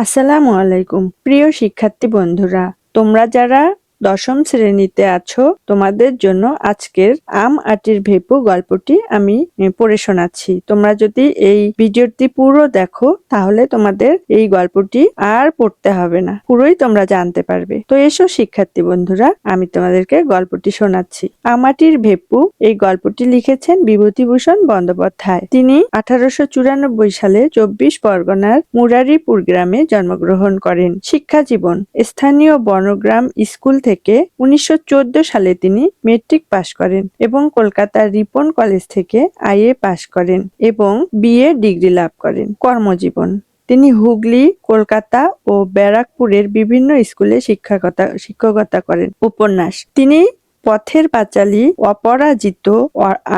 আসসালামু আলাইকুম প্রিয় শিক্ষার্থী বন্ধুরা, তোমরা যারা দশম শ্রেণীতে আছো তোমাদের জন্য আজকের আম আটির ভেপু গল্পটি আমি পড়ে শোনাচ্ছি। তোমরা যদি এই ভিডিওটি পুরো দেখো তাহলে তোমাদের এই গল্পটি আর পড়তে হবে না, পুরোই তোমরা জানতে পারবে। তো এসো শিক্ষার্থী বন্ধুরা, আমি তোমাদেরকে গল্পটি শোনাচ্ছি। আম আটির ভেপু এই গল্পটি লিখেছেন বিভূতিভূষণ বন্দ্যোপাধ্যায়। তিনি 1894 সালে 24 পরগনার মুরারিপুর গ্রামে জন্মগ্রহণ করেন। শিক্ষা জীবন: স্থানীয় বনগ্রাম স্কুল থেকে 1914 সালে তিনি মেট্রিক পাশ করেন এবং কলকাতার রিপন কলেজ থেকে আইএ পাশ করেন এবং বিএ ডিগ্রি লাভ করেন। কর্মজীবন: তিনি হুগলি, কলকাতা ও ব্যারাকপুরের বিভিন্ন স্কুলে শিক্ষকতা করেন। উপন্যাস: তিনি পথের পাঁচালী, অপরাজিত,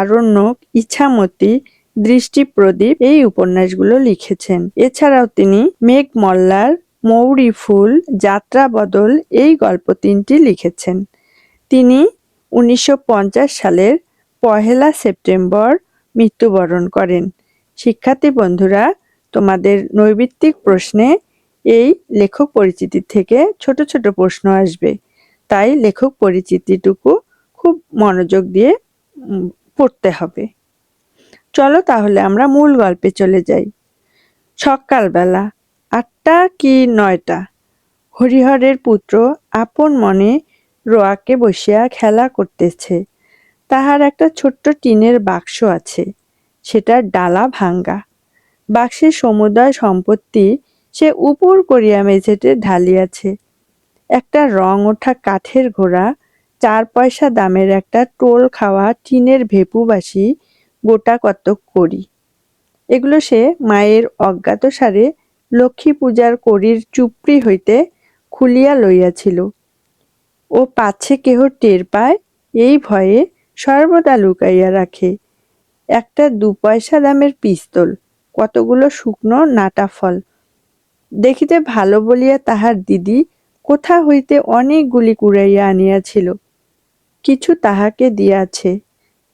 আরণ্যক, ইছামতি, দৃষ্টিপ্রদীপ এই উপন্যাসগুলো লিখেছেন। এছাড়াও তিনি মেঘমল্লার, মৌরি ফুল, যাত্রা বদল এই গল্প তিনটি লিখেছেন। তিনি 1950 সালের 1 সেপ্টেম্বর মৃত্যুবরণ করেন। শিক্ষার্থী বন্ধুরা, তোমাদের নৈর্ব্যক্তিক প্রশ্নে এই লেখক পরিচিতি থেকে ছোট ছোট প্রশ্ন আসবে, তাই লেখক পরিচিতিটুকু খুব মনোযোগ দিয়ে পড়তে হবে। চলো তাহলে আমরা মূল গল্পে চলে যাই। সকালবেলা 8টা কি 9টা, হরিহরের পুত্র আপন মনে রোয়াকে বসিয়া খেলা করতেছে। তাহার একটা ছোট্ট টিনের বাক্স আছে, সেটার ডালা ভাঙ্গা। বাক্সের সমুদয় সম্পত্তি সে উপর করিয়া মেঝেতে ঢালিয়াছে। একটা রং ওঠা কাঠের ঘোড়া, 4 পয়সা দামের একটা টোল খাওয়া টিনের ভেপুবাসী, গোটা কতক কড়ি, এগুলো সে মায়ের অজ্ঞাতসারে লক্ষ্মী পূজার কড়ির চুপড়ি হইতে খুলিয়া লইয়াছিল। ও পাছে কেহ টের পায় এই ভয়ে সর্বদা লুকাইয়া রাখে। একটা 2 পয়সা দামের পিস্তল, কতগুলো শুকনো নাটা ফল, দেখিতে ভালো বলিয়া তাহার দিদি কোথা হইতে অনেকগুলি কুড়াইয়া আনিয়াছিল। কিছু তাহাকে দিয়াছে,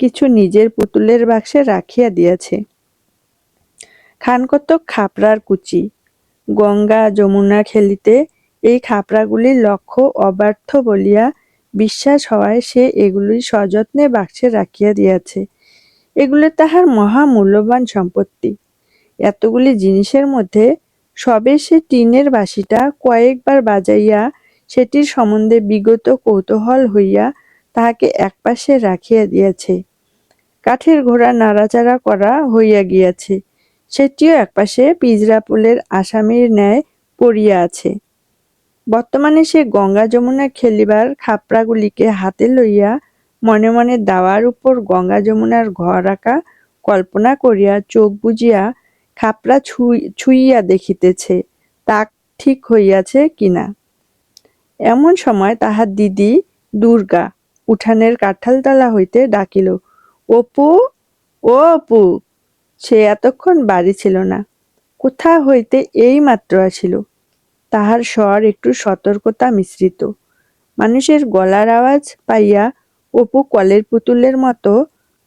কিছু নিজের পুতুলের বাক্সে রাখিয়া দিয়াছে। খানকতক খাপড়ার কুচি, গঙ্গা যমুনা খেলিতে এই খাপড়াগুলির লক্ষ্য অব্যর্থ বলিয়া বিশ্বাস হওয়ায় সে এগুলি সযত্নে বাক্সে রাখিয়া দিয়াছে। এগুলি তাহার মহা মূল্যবান সম্পত্তি। এতগুলি জিনিসের মধ্যে সবে সে টিনের বাঁশিটা কয়েকবার বাজাইয়া সেটির সম্বন্ধে বিগত কৌতূহল হইয়া তাহাকে একপাশে রাখিয়া দিয়াছে। কাঠের ঘোড়া নাড়াচাড়া করা হইয়া গিয়াছে, সেটিও একপাশে পিঁজরাপোলের আসামির ন্যায় পড়িয়া আছে। বর্তমানে সে গঙ্গা যমুনা খেলিবার খাপড়াগুলিকে হাতে লইয়া মনে মনে দাওয়ার উপর গঙ্গা যমুনার ঘর আঁকা কল্পনা করিয়া চোখ বুজিয়া খাপড়া ছুঁইয়া দেখিতেছে তা ঠিক হইয়াছে কিনা। এমন সময় তাহার দিদি দুর্গা উঠানের কাঁঠালতলা হইতে ডাকিল, অপু, ও অপু। সে এতক্ষণ বাড়ি ছিল না, কোথা হইতে এই মাত্র আসিল। তাহার স্বর একটু সতর্কতা মিশ্রিত। মানুষের গলার আওয়াজ পাইয়া অপু কলের পুতুলের মতো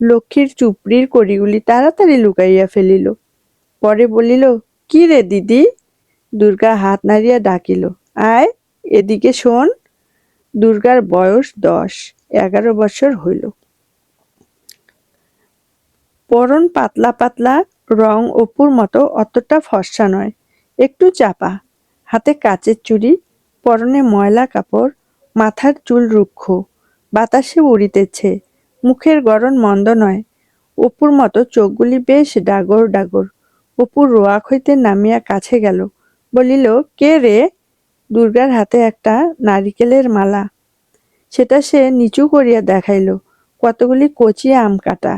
লক্ষ্মীর চুপড়ির কড়িগুলি তাড়াতাড়ি লুকাইয়া ফেলিল। পরে বলিল, কি রে দিদি? দুর্গা হাত নাড়িয়া ডাকিল, আয় এদিকে শোন। দুর্গার বয়স 10-11 বছর হইল। পরন পাতলা পাতলা, রং অপুর মতো অতটা ফর্সা নয়, একটু চাপা, হাতে কাচের চুড়ি, পরনে ময়লা কাপড়, মাথার চুল রুক্ষ, বাতাসে উড়িতেছে, মুখের গড়ন মন্দ নয়। অপুর মতো চোখগুলি বেশ ডাগর ডাগর। অপু রোয়াক হইতে নামিয়া কাছে গেল, বলিল, কে রে? দুর্গার হাতে একটা নারিকেলের মালা, সেটা সে নিচু করিয়া দেখাইল, কতগুলি কচি আম কাটা।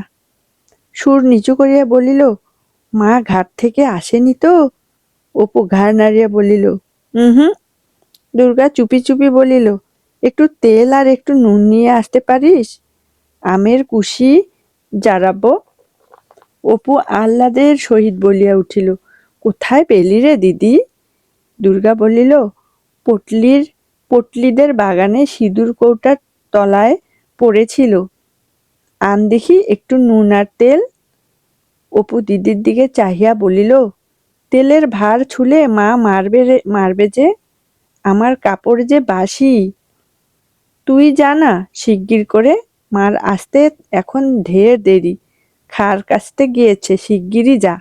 সুর নিচু করিয়া বলিল, মা ঘাট থেকে আসেনি তো? অপু ঘাড় নাড়িয়া বলিল, হুম। দুর্গা চুপি চুপি বলিল, একটু তেল আর একটু নুন নিয়ে আসতে পারিস? আমের কুশি জারাবো। অপু আহ্লাদের সহিত বলিয়া উঠিল, কোথায় পেলি রে দিদি? দুর্গা বলিল, পটলিদের বাগানে সিঁদুর কৌটার তলায় পড়েছিল, আন দেখি একটু নুন আর তেল। অপু দিদির দিকে চাহিয়া বলিল, তেলের ভার ছুলে মা মারবে যে, আমার কাপড় যে বাসি। তুই জানা শিগগির করে, মার আসতে এখন ঢের দেরি, খার কাচতে গিয়েছে, শিগগিরই যা।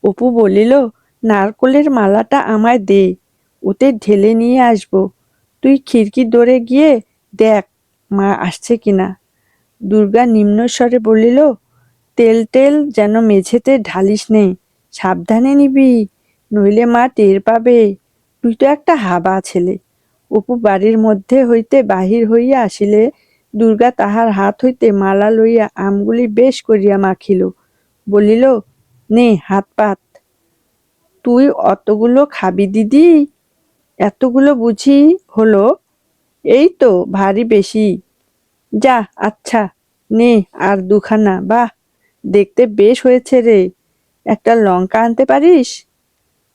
অপু বলিল, নারকোলের মালাটা আমায় দে, ওতে ঢেলে নিয়ে আসবো। তুই খিড়কির দোরে গিয়ে দেখ মা আসছে কিনা। দুর্গা নিম্নস্বরে বলিল, তেল টেল যেন মেঝেতে ঢালিস নে, সাবধানে নিবি, নইলে মা টের পাবে। তুই তো একটা হাবা ছেলে। অপু বাড়ির মধ্যে হইতে বাহির হইয়া আসিলে দুর্গা তাহার হাত হইতে মালা লইয়া আমগুলি বেশ করিয়া মাখিল, বলিল, নে হাত পাত। তুই অতগুলো খাবি দিদি? এতগুলো বুঝি হলো? এই তো ভারী বেশি। যা, আচ্ছা, নে আর দুখানা। বাহ, দেখতে বেশ হয়েছে রে। একটা লঙ্কা আনতে পারিস?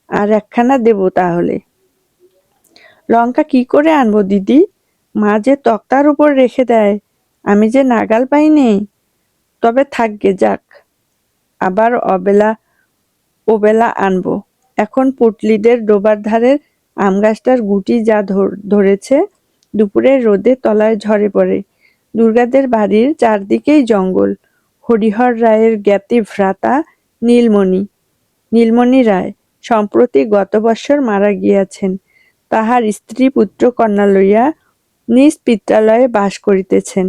আর একখানা দেবো তাহলে। লঙ্কা কি করে আনবো দিদি? মা যে তক্তার উপর রেখে দেয়, আমি যে নাগাল পাই নে। তবে থাকগে যাক, আবার ওবেলা আনবো। এখন পুটলিদের ডোবার ধারের আম গাছটার গুটি যা ধরেছে, দুপুরের রোদে তলায় ঝরে পড়ে। দুর্গাদের বাড়ির চারদিকেই জঙ্গল। হরিহর রায়ের জ্ঞাতি ভ্রাতা নীলমণি রায় সম্প্রতি গত বৎসর মারা গিয়াছেন। তাহার স্ত্রী পুত্র কন্যা লইয়া নিজ পিত্রালয়ে বাস করিতেছেন।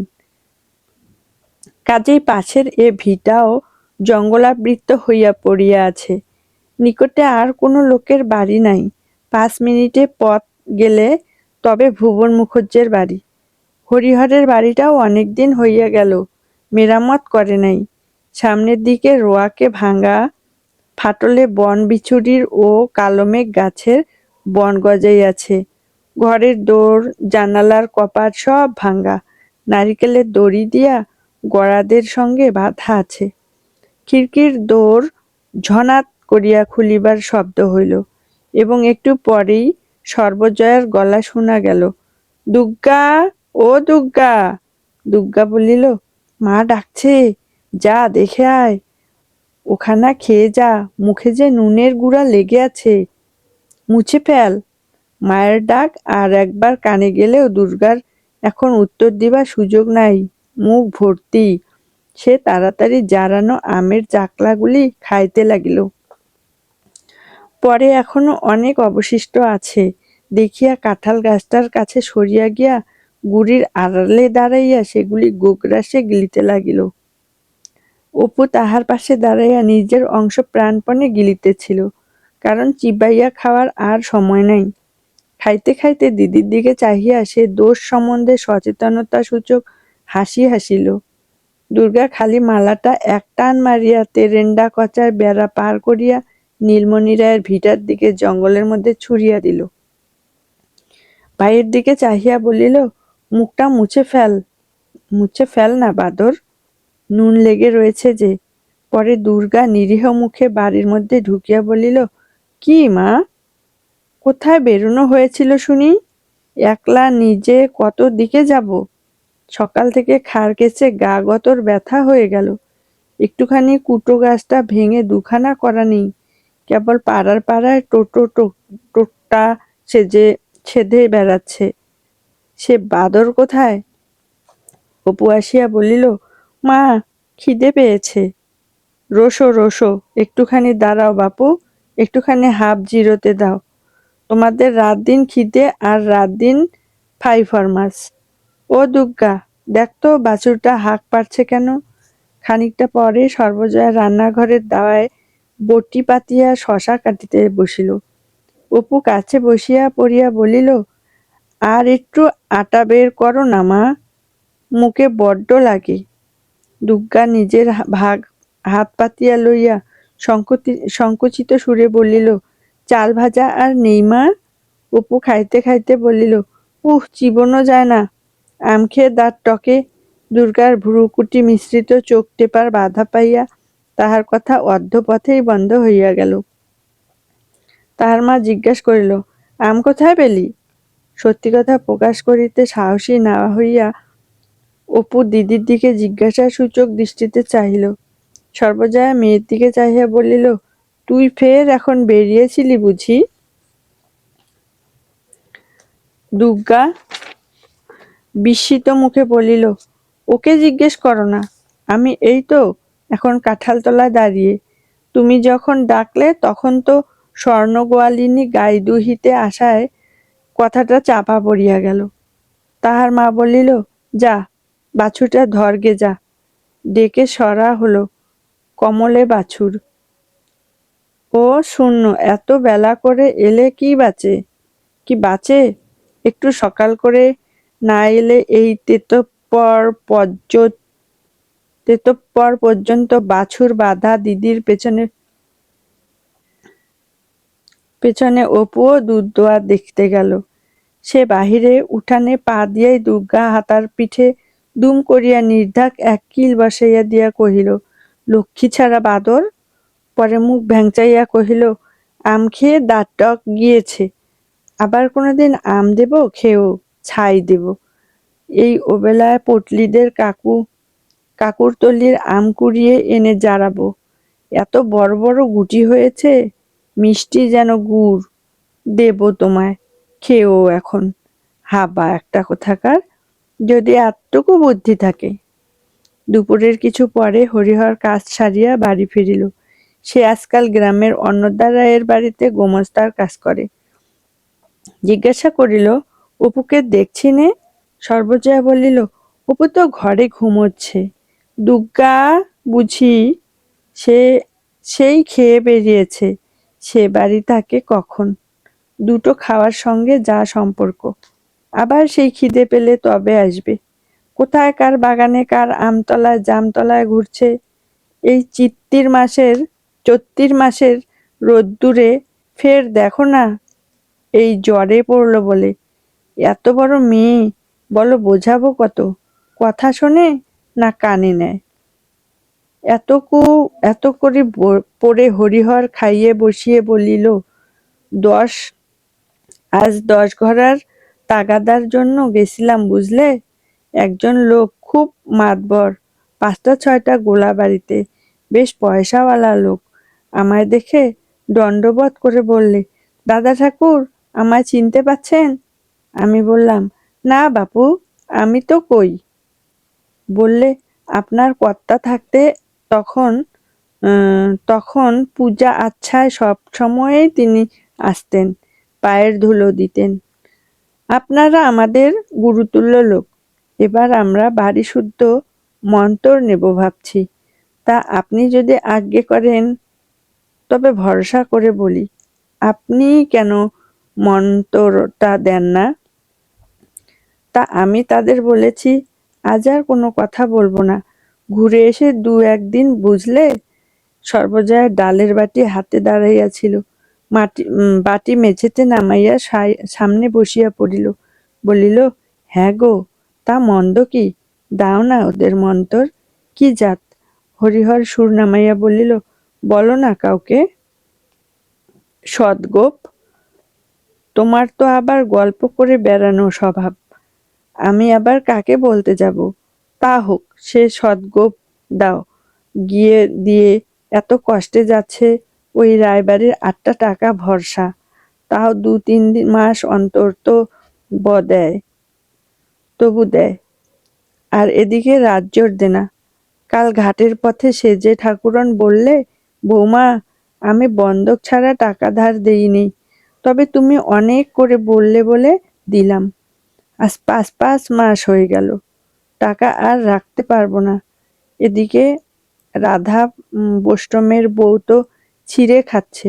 কাজেই পাশের এ ভিটাও জঙ্গলাবৃত হইয়া পড়িয়া আছে। নিকটে আর কোনো লোকের বাড়ি নাই। 5 মিনিটে পথ গেলে তবে ভুবন মুখুজ্জের বাড়ি। হরিহরের বাড়িটাও অনেকদিন হইয়া গেল, মেরামত করে নাই। সামনের দিকে রোয়াকে ভাঙা, ফাটলে বন বিছুরির ও কালোমেঘ গাছের বন গজাইয়াছে। ঘরের দোর জানালার কপাট সব ভাঙা, নারিকেলের দড়ি দিয়া গড়াদের সঙ্গে বাঁধা আছে। খিড়কির দোর ঝনাত করিয়া খুলিবার শব্দ হইল, এবং একটু পরেই সর্বজয়ার গলা শোনা গেল, দুগ্গা, ও দুগ্গা। দুগ্গা বলিল, মা ডাকছে, যা দেখে আয়। ওখানা খেয়ে যা, মুখে যে নুনের গুঁড়া লেগে আছে, মুছে ফেল। মায়ের ডাক আর একবার কানে গেলেও দুর্গার এখন উত্তর দিবার সুযোগ নাই, মুখ ভর্তি। সে তাড়াতাড়ি জারানো আমের চাকলাগুলি খাইতে লাগিল। পরে এখনো অনেক অবশিষ্ট আছে দেখিয়া কাঁঠাল গাছটার কাছে সরিয়া গিয়া গুড়ির আড়ালে দাঁড়াইয়া সেগুলি গোগ্রাসে গিলিতে লাগিল। অপু তাহার পাশে দাঁড়াইয়া নিজের অংশ প্রাণপণে গিলিতেছিল, কারণ চিবাইয়া খাওয়ার আর সময় নাই। খাইতে খাইতে দিদির দিকে চাহিয়া সে দোষ সম্বন্ধে সচেতনতাসূচক হাসি হাসিল। দুর্গা খালি মালাটা এক টান মারিয়া তেরেন্ডা কচার বেড়া পার করিয়া নীলমণি রায়ের ভিটার দিকে জঙ্গলের মধ্যে ছুড়িয়া দিল। ভাইয়ের দিকে চাহিয়া বলিল, মুখটা মুছে ফেল না বাদর, নুন লেগে রয়েছে যে। পরে দুর্গা নিরীহ মুখে বাড়ির মধ্যে ঢুকিয়া বলিল, কি মা, কোথায় বেরোনো হয়েছিল শুনি? একলা নিজে কত দিকে যাব? সকাল থেকে খাড় কেচে গা গতর ব্যথা হয়ে গেল। একটুখানি কুটো গাছটা ভেঙে দুখানা করা নেই, কেবল পাড়ায় টোটটা ছেদে বেড়াচ্ছে। সে বাদর কোথায়? অপু আসিয়া বলিল, মা, খিদে পেয়েছে। রোসো, একটুখানি দাঁড়াও বাপু, একটুখানি হাফ জিরোতে দাও। তোমাদের রাত দিন খিদে আর রাত দিন ফাই ফরমাস। ও দুগ্গা, দেখ তো বাছুরটা হাঁক পারছে কেন? খানিকটা পরে সর্বজয়া রান্নাঘরের দাওয়ায় বটি পাতিয়া শশা কাটিতে বসিল। অপু কাছে বসিয়া পড়িয়া বলিল, আর একটু আটা বের করো না মা, মুখে বড্ড লাগে। দুগ্গা নিজের ভাগ হাত পাতিয়া লইয়া সংকুচিত সুরে বলিল, চাল ভাজা আর নেই মা? অপু খাইতে খাইতে বলিল, চিবোনো যায় না, আম খেয়ে দাঁত টকে। দুর্গার ভ্রুকুটি মিশ্রিত চোখ টেপার বাধা পাইয়া তাহার কথা অর্ধপথেই বন্ধ হইয়া গেল। তাহার মা জিজ্ঞাস করিল, আম কোথায় পেলি? সত্যি কথা প্রকাশ করিতে সাহসী না হইয়া অপু দিদির দিকে জিজ্ঞাসাসূচক দৃষ্টিতে চাহিল। সর্বজয়া মেয়ের দিকে চাহিয়া বলিল, তুই ফের এখন বেরিয়েছিলি বুঝি? দুর্গা বিস্মিত মুখে বলিল, ওকে জিজ্ঞেস করো না, আমি এই তো এখন কাঁঠালতলায় দাঁড়িয়ে। তুমি যখন ডাকলে তখন তো স্বর্ণগোয়ালিনী গাই দুহিতে আসায় কথাটা চাপা পড়িয়া গেল। তাহার মা বলিল, যা বাছুরটা ধরগে যা। ডেকে সরা হলো কমলে বাছুর। ও শূন্য, এত বেলা করে এলে কি বাঁচে? একটু সকাল করে না এলে এই তেতপ্পর পর্যন্ত বাছুর বাঁধা। দিদির পেছনে অপুও দুধ দোয়া দেখতে গেল। সে বাহিরে উঠানে পা দিয়াই দুর্গা হাতার পিঠে দুম করিয়া নির্ধাক এক কিল বসাইয়া দিয়া কহিল, লক্ষ্মী ছাড়া বাদর। পরে মুখ ভ্যাংচাইয়া কহিল, আম খেয়ে দাঁত টক গিয়েছে, আবার কোনোদিন আম দেব খেয়েও ছাই দেব। এই ওবেলায় পটলিদের কাকুরতলির আম কুড়িয়ে এনে জারাবো। এত বড় বড় গুটি হয়েছে, মিষ্টি যেন গুড়। দেব তোমায়, খেয়েও এখন। হাবা একটা কোথাকার, যদি এতটুকু বুদ্ধি থাকে। দুপুরের কিছু পরে হরিহর কাজ সারিয়া বাড়ি ফিরিল। সে আজকাল গ্রামের অন্নদা রায়ের বাড়িতে গোমস্তার কাজ করে। জিজ্ঞাসা করিল, অপুকে দেখছি নে? সর্বজয়া বলিল, অপু তো ঘরে ঘুমোচ্ছে। দুর্গা বুঝি সেই খেয়ে বেরিয়েছে। সে বাড়ি থাকে কখন? দুটো খাওয়ার সঙ্গে যা সম্পর্ক। আবার সেই খিদে পেলে তবে আসবে। কোথায় কার বাগানে কার আমতলায় জামতলায় ঘুরছে। এই চৈত্রির মাসের রোদ্দুরে ফের দেখো না, এই জ্বরে পড়ল বলে। এত বড় মেয়ে, বলো বোঝাবো কত? কথা শোনে না কানে নেয়। এত করে পড়ে হরিহর খাইয়ে বসিয়ে বলিল, আজ 10 ঘরার তাগাদার জন্য গেছিলাম বুঝলে। একজন লোক খুব মাতবর, 5টা 6টা গোলা বাড়িতে, বেশ পয়সাওয়ালা লোক। আমায় দেখে দণ্ডবত করে বললে, দাদা ঠাকুর, আমায় চিনতে পাচ্ছেন? আমি বললাম, না বাপু, আমি তো কই। বললে, আপনার কর্তা থাকতে তখন পূজা আচ্ছায় সব সময়েই তিনি আসতেন, পায়ের ধুলো দিতেন। আপনারা আমাদের গুরুতুল্য লোক। এবার আমরা বাড়ি শুদ্ধ মন্তর নেব ভাবছি। তা আপনি যদি আজ্ঞে করেন তবে ভরসা করে বলি, আপনি কেন মন্তরটা দেন না? তা আমি তাদের বলেছি, আজ আর কোনো কথা বলবো না, ঘুরে এসে 2-1 দিন বুঝলে। সর্বজয়া ডালের বাটি হাতে দাঁড়াইয়াছিল, বাটি মেঝেতে নামাইয়া সামনে বসিয়া পড়িল। বলিল, হ্যাঁ গো, তা মন্দ কি? দাও না ওদের মন্তর। কি জাত? হরিহর সুর নামাইয়া বলিল, বলো না কাউকে। সদগোপ, তোমার তো আবার গল্প করে বেড়ানো স্বভাব। আমি আবার কাকে বলতে যাব? তা হোক, সে সদগোপ দাও। গিয়ে দিয়ে এত কষ্টে যাচ্ছে, ওই রায়বাড়ির 8টা টাকা ভরসা, তাও 2-3 মাস অন্তর তো তবু দেয়। আর এদিকে রাজ্যর দেনা। কাল ঘাটের পথে সেজে ঠাকুরন বললে, বৌমা, আমি বন্ধক ছাড়া টাকা ধার দেইনি, তবে তুমি অনেক করে বললে বলে দিলাম। আজ 5 মাস হয়ে গেল, টাকা আর রাখতে পারবো না। এদিকে রাধা বোষ্টমের বউ তো ছিঁড়ে খাচ্ছে,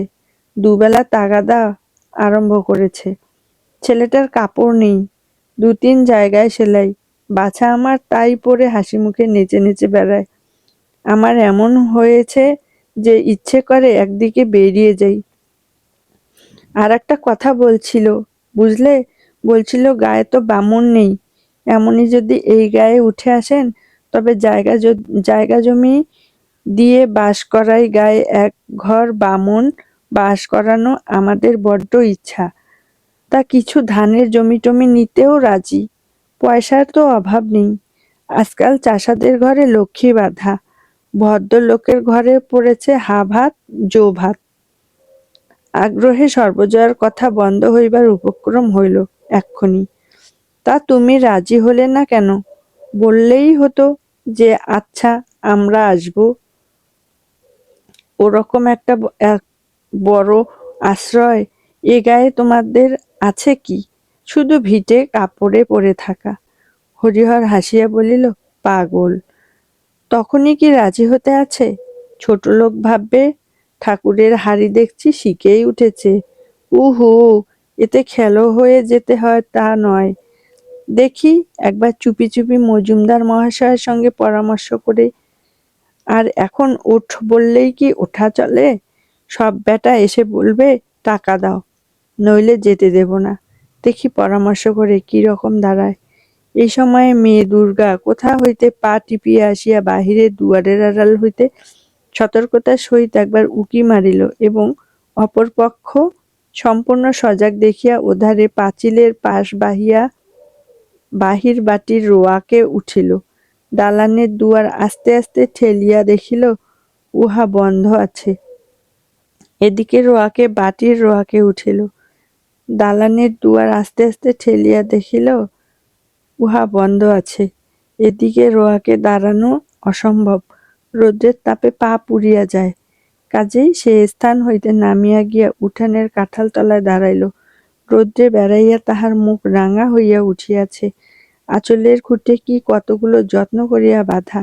দুবেলা তাগাদা আরম্ভ করেছে। ছেলেটার কাপড় নেই, 2-3 জায়গায় সেলাই। বাছা আমার তাই পরে হাসি মুখে নেচে নেচে বেড়ায়। আমার এমন হয়েছে যে ইচ্ছে করে একদিকে বেরিয়ে যাই। আর একটা কথা বলছিল, বুঝলে, বলছিল গায়ে তো বামুন নেই। এমনই যদি এই গায়ে উঠে আসেন তবে জায়গা জমি দিয়ে বাস করাই, গায়ে 1 ঘর বামুন বাস করানো আমাদের বড্ড ইচ্ছা। তা কিছু ধানের জমি টমি নিতেও রাজি। পয়সার তো অভাব নেই। আজকাল চাষাদের ঘরে লক্ষ্মী বাঁধা, ভদ্রলোকের ঘরে পড়েছে হা ভাত জো ভাত। আগ্রহে সর্বজয়ার কথা বন্ধ হইবার উপক্রম হইল এক্ষুনি। তা তুমি রাজি হলে না কেন? বললেই হতো যে আচ্ছা আমরা আসব। ওরকম একটা এক বড় আশ্রয় এ গায়ে তোমাদের আছে কি? শুধু ভিটে কাপড়ে পড়ে থাকা। হরিহর হাসিয়া বলিল, পাগল, তখনই কি রাজি হতে আছে? ছোটলোক ভাববে ঠাকুরের হাড়ি দেখছি শিখেই উঠেছে। উহু, এতে খেলো হয়ে যেতে হয় তা নয়। দেখি একবার চুপি চুপি মজুমদার মহাশয়ের সঙ্গে পরামর্শ করে। আর এখন ওঠ বললেই কি ওঠা চলে? সব বেটা এসে বলবে টাকা দাও, নইলে যেতে দেব না। দেখি পরামর্শ করে কি রকম দাঁড়ায়। এই সময়ে মেয়ে দুর্গা কোথা হইতে পা টিপিয়া আসিয়া বাহিরে দুয়ারের আড়াল হইতে সতর্কতার সহিত একবার উকি মারিল এবং অপর পক্ষ সম্পূর্ণ সজাগ দেখিয়া ওধারে পাঁচিলের পাশ বাহির বাটির রোয়াকে উঠিল। দালানের দুয়ার আস্তে আস্তে ঠেলিয়া দেখিল উহা বন্ধ আছে। এদিকে রোয়াকে বাটির রোয়াকে উঠিল। দালানের দুয়ার আস্তে আস্তে ঠেলিয়া দেখিল উহা বন্ধ আছে। এদিকে রোয়াকে দাঁড়ানো অসম্ভব, রৌদ্রের তাপে পা পুড়িয়া যায়। কাজেই সে স্থান হইতে নামিয়া গিয়া উঠানের কাঁঠাল তলায় দাঁড়াইল। রৌদ্রে বেড়াইয়া তাহার মুখ রাঙা হইয়া উঠিয়াছে। আঁচলের খুঁটে কি কতগুলো যত্ন করিয়া বাঁধা।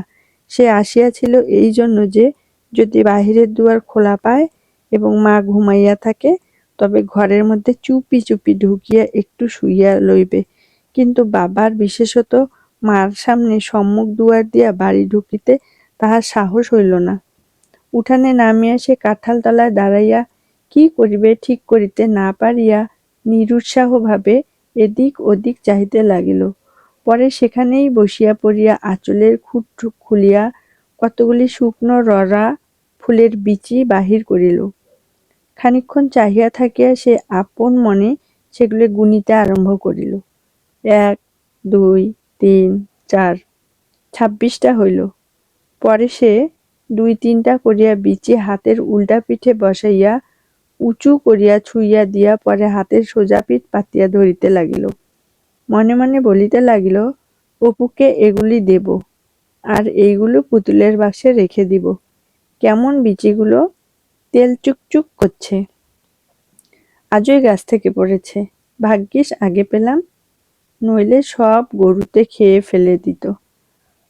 সে আসিয়াছিল এই জন্য যে যদি বাহিরের দুয়ার খোলা পায় এবং মা ঘুমাইয়া থাকে তবে ঘরের মধ্যে চুপি চুপি ঢুকিয়া একটু শুইয়া লইবে। কিন্তু বাবার বিশেষত মার সামনে সম্মুখ দুয়ার দিয়া বাড়ি ঢুকিতে তাহার সাহস হইল না। উঠানে নামিয়া সে কাঁঠাল তলায় দাঁড়াইয়া কি করিবে ঠিক করিতে না পারিয়া নিরুৎসাহভাবে এদিক ওদিক চাহিতে লাগিল। পরে সেখানেই বসিয়া পড়িয়া আঁচলের খুঁট খুলিয়া কতগুলি শুকনো ররা ফুলের বিচি বাহির করিল। খানিকক্ষণ চাহিয়া থাকিয়া সে আপন মনে সেগুলি গুনিতে আরম্ভ করিল। 1, 2, 3, 4, 26টা হইল। পরে সে 2-3টা করিয়া বিচি হাতের উল্টা পিঠে বসাইয়া উঁচু করিয়া ছুঁইয়া দিয়া পরে হাতের সোজা পিঠ পাতিয়া ধরিতে লাগিল। মনে মনে বলিতে লাগিল, অপুকে এগুলি দেব, আর এইগুলো পুতুলের বাক্সে রেখে দিব। কেমন বিচিগুলো, তেল চুকচুক করছে। আজই গাছ থেকে পড়েছে, ভাগ্যিস আগে পেলাম, নইলে সব গরুতে খেয়ে ফেলে দিত।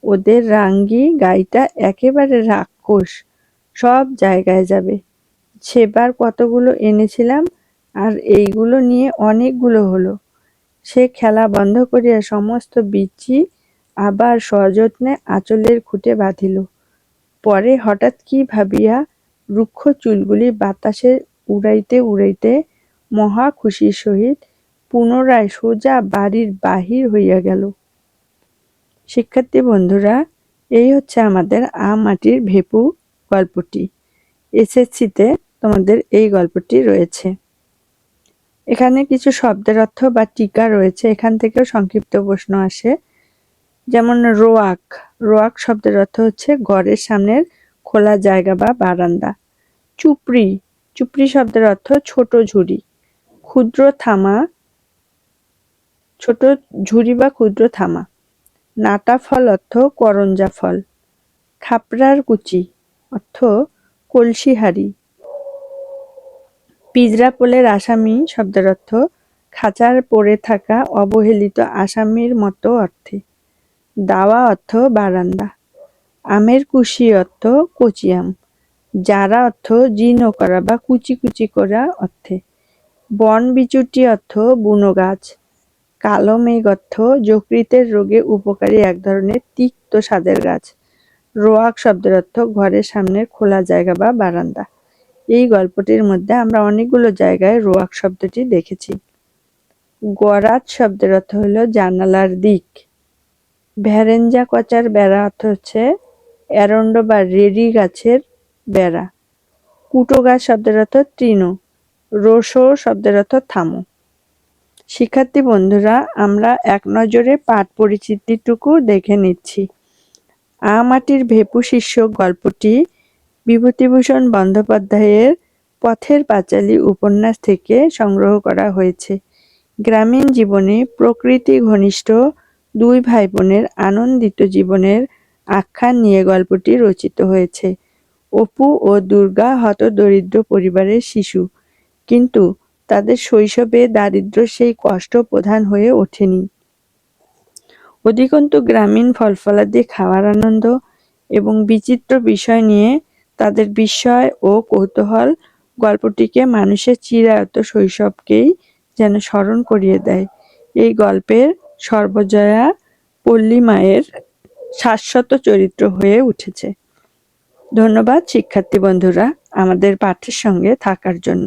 ওদের রাঙ্গি গাইটা একেবারে রাক্ষস, সব জায়গায় যাবে। সেবার কতগুলো এনেছিলাম, আর এইগুলো নিয়ে অনেকগুলো হলো। সে খেলা বন্ধ করিয়া সমস্ত বিচি আবার সযত্নে আঁচলের খুঁটে বাঁধিল। পরে হঠাৎ কি ভাবিয়া রুক্ষ চুলগুলি বাতাসে উড়াইতে উড়াইতে মহা খুশির সহিত পুনরায় সোজা বাড়ির বাহির হইয়া গেল। শিক্ষার্থী বন্ধুরা, এই হচ্ছে আমাদের আম আঁটির ভেপু গল্পটি। এসএসসিতে তোমাদের এই গল্পটি রয়েছে। এখানে কিছু শব্দের অর্থ বা টিকা রয়েছে, এখান থেকেও সংক্ষিপ্ত প্রশ্ন আসে। যেমন রোয়াক, রোয়াক শব্দের অর্থ হচ্ছে ঘরের সামনের খোলা জায়গা বা বারান্দা। চুপড়ি, চুপড়ি শব্দের অর্থ ছোট ঝুড়ি। ক্ষুদ্র থামা, ছোট ঝুড়ি বা ক্ষুদ্র থামা। নাটা ফল অর্থ করঞ্জা ফল। খাপড়ার কুচি অর্থ কলসি হাঁড়ি। পিজরা পোলের আসামি শব্দের অর্থ খাঁচার পড়ে থাকা অবহেলিত আসামির মতো অর্থে। দাওয়া অর্থ বারান্দা। আমের কুশি অর্থ কচি আম। জারা অর্থ জীর্ণ করা বা কুচি কুচি করা অর্থে। বন বিচুটি অর্থ বুনো গাছ। কালো মেঘ অর্থ যকৃতের রোগে উপকারী এক ধরনের তিক্ত স্বাদের গাছ। রোয়াক শব্দের অর্থ ঘরের সামনের খোলা জায়গা বা বারান্দা। এই গল্পটির মধ্যে আমরা অনেকগুলো জায়গায় রোয়াক শব্দটি দেখেছি। গরাদ শব্দের অর্থ হলো জানালার দিক। ভেরেঞ্জা কচার বেড়া অর্থ হচ্ছে এরন্ড বা রেড়ি গাছের বেড়া। কুটো গাছ শব্দের অর্থ তৃণ। রোসো শব্দের অর্থ থামো। শিক্ষার্থী বন্ধুরা, আমরা এক নজরে পাঠ পরিচিতিটুকু দেখে নিচ্ছি। আম আঁটির ভেপু শীর্ষক গল্পটি বিভূতিভূষণ বন্দ্যোপাধ্যায়ের পথের পাঁচালী উপন্যাস থেকে সংগ্রহ করা হয়েছে। গ্রামীণ জীবনে প্রকৃতি ঘনিষ্ঠ দুই ভাইবোনের আনন্দিত জীবনের আখ্যান নিয়ে গল্পটি রচিত হয়েছে। অপু ও দুর্গা হতদরিদ্র পরিবারের শিশু, কিন্তু তাদের শৈশবে দারিদ্র্য সেই কষ্ট প্রধান হয়ে ওঠেনি। অধিকন্তু গ্রামীণ ফলফলাদি খাওয়ার আনন্দ এবং বিচিত্র বিষয় নিয়ে তাদের বিস্ময় ও কৌতূহল গল্পটিকে মানুষের চিরায়ত শৈশবকেই যেন স্মরণ করিয়ে দেয়। এই গল্পের সর্বজয়া পল্লীমায়ের শাশ্বত চরিত্র হয়ে উঠেছে। ধন্যবাদ শিক্ষার্থী বন্ধুরা আমাদের পাঠের সঙ্গে থাকার জন্য।